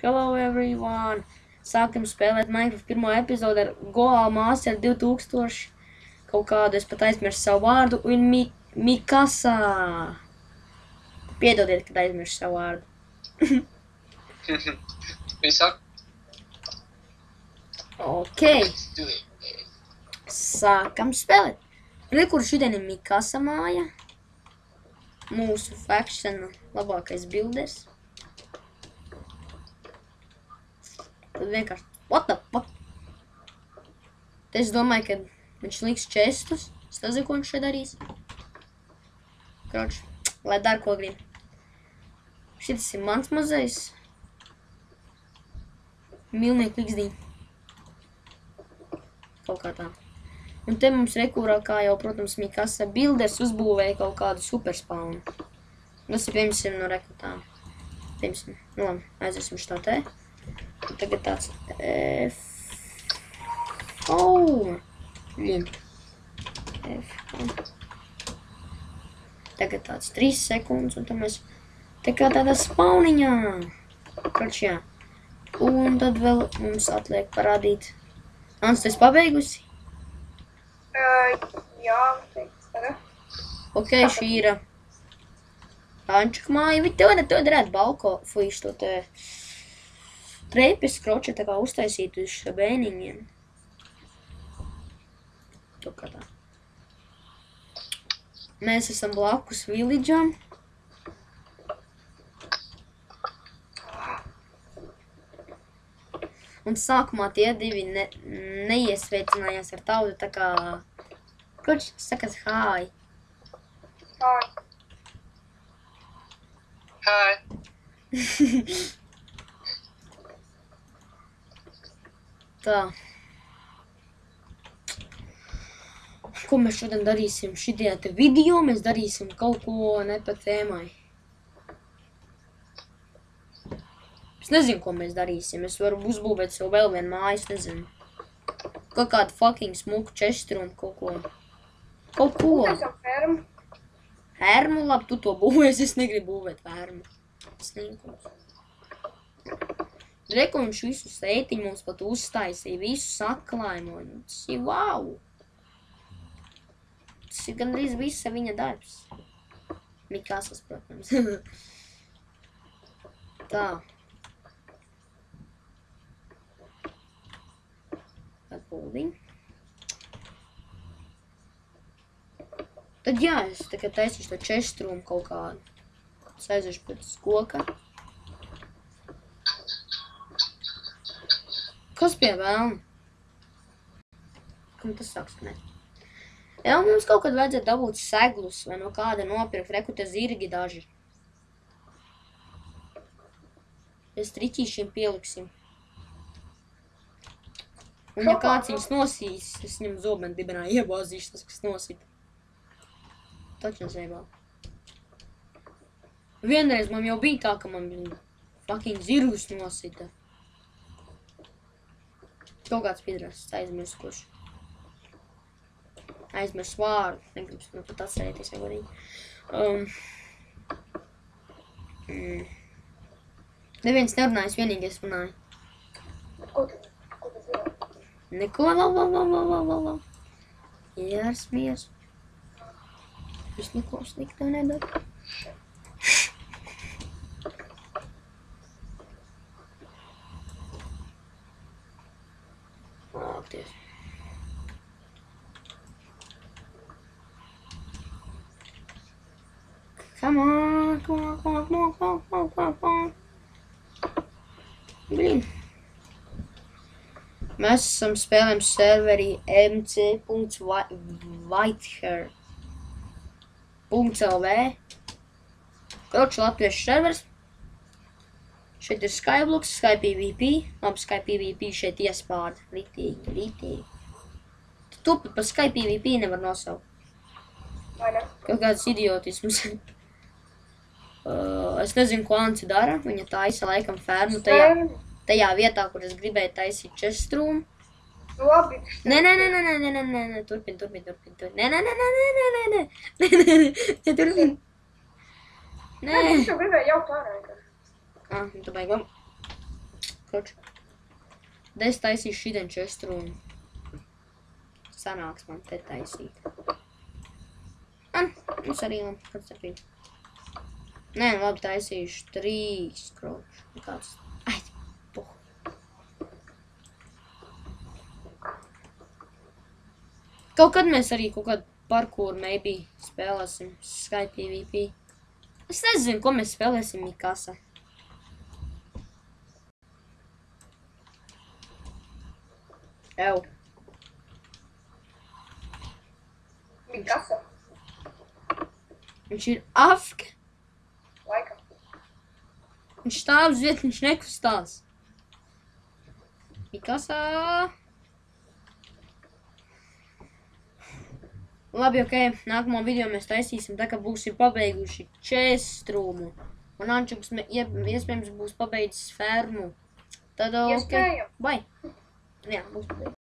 Hello everyone! Sākam spēlēt Minecraft pirmo epizodu ar Goal Master 2000. Kaut kādu es pat aizmirsu savu vārdu un Mikasa. Piedodiet, kad aizmirsu savu vārdu. Visāk. Ok. Sākam spēlēt. Rekur šodien ir Mikasa māja. Mūsu faction labākais builders. Tad vienkārši, what the fuck? Te es domāju, ka viņš liks čestus. Es nezinu, ko viņš šeit darīs. Kroč, lai dar, ko grib. Šitas ir mans muzejs. Milnieku liksdiņ. Kaut kā tā. Un te mums rekurā, kā jau, protams, Mikasa builders uzbūvēja kaut kādu superspawnu. Tas ir, piemēram, no rekrutām. Piemēram, nu labi, aiziesim šitā te. Tagad tāds Tagad tāds 3 sekundes, un tad mēs te kā tādā spauniņā. Kroč, jā. Un tad vēl mums atliek parādīt. Ants, tu esi pabeigusi? Jā, teiks tagad. Ok, šī ir Ančaka māja. To darētu balko, fuiš to te treipes kroči tā kā uztaisīt uz bēniņiem. To kā tā. Mēs esam blakus village'am. Un sākumā tie divi neiesveicinājās ar taudu, tā kā... Kurš sakas hi? Hi. Hi. Tā. Ko mēs šodien darīsim? Šitajā te video mēs darīsim kaut ko ne pa tēmai. Es nezinu, ko mēs darīsim. Es varu uzbūvēt sev vēl vienu māju, es nezinu. Kaut kādu fucking smuku čestru un kaut ko. Kaut ko. Būtēsim fermu. Fermu? Labi, tu to būvēsi, es negribu būvēt fermu. Sninkums. Reku viņš visu sētiņu mums pat uztaisīja, visu saklājumu. Tas ir wow! Tas ir gandrīz visa viņa darbs. Mikasas, protams. Tā. Atpūdiņ. Tad jā, es tagad taisīšu to čestrūmu kaut kādu. Es aiziešu pēc koka. Kas pie vēlna? Kam tas sāk skanēt? Jā, mums kaut kad vajadzētu dabūt seglus vai no kāda nopirkt. Reku te zirgi daži. Es triķīšiem pieliksim. Un ja kāds viņus nosīs, es viņam zobenu dibenā iebāzīšu tas, kas nosita. Taču nezēbā. Vienreiz man jau bija tā, ka man fucking zirgus nosita. Kaut kāds piedrasts aizmirst, kurš. Aizmirst vārdu. Negribas man pat atcerēties, ja godīgi. Neviens nerunājas, vienīgais runāja. Ko tas ir? Neko, la. Jārsmies. Es neko sliktu nedaru. Akties. Come on. Blin. Mēs esam spēlējam serveri mc.whitehair.lv. Kroču latviešu servers. Šeit ir Skyblocks, SkyPVP. Labi, SkyPVP šeit iespārda. Ritīgi. Tu pa SkyPVP nevar nosaukt. Vai ne? Kaut kāds idiotisms. Es nezinu, ko Anci dara. Viņa taisa laikam fermu tajā vietā, kur es gribēju taisīt čestrūmu. Labi. Nē, turpin. Nē, turpin. Nē. Es jau gribēju jaukt ārā. Nu tu baigam. Kroč. Es taisīšu šitien čestrūmu. Sanāks man te taisīt. Es arī labi, kāds sapīt. Nē, labi taisīšu 3 kroču. Kāds? Ai, puh. Kaut kad mēs arī kaut kādu parkour maybe spēlēsim Skype PvP. Es nezinu, ko mēs spēlēsim Mikasa. Ew. Mikasa. Viņš ir afka. Laikam. Viņš stāv uz vietas, viņš nekustās. Mikasa. Labi, ok. Nākamo video mēs taisīsim tā, ka būsim pabeiguši čestrūmu. Un Ančuks iespējams būs pabeidzis fermu. Tad ok. Iespējams. Vai? Jā, būs pabeidzis.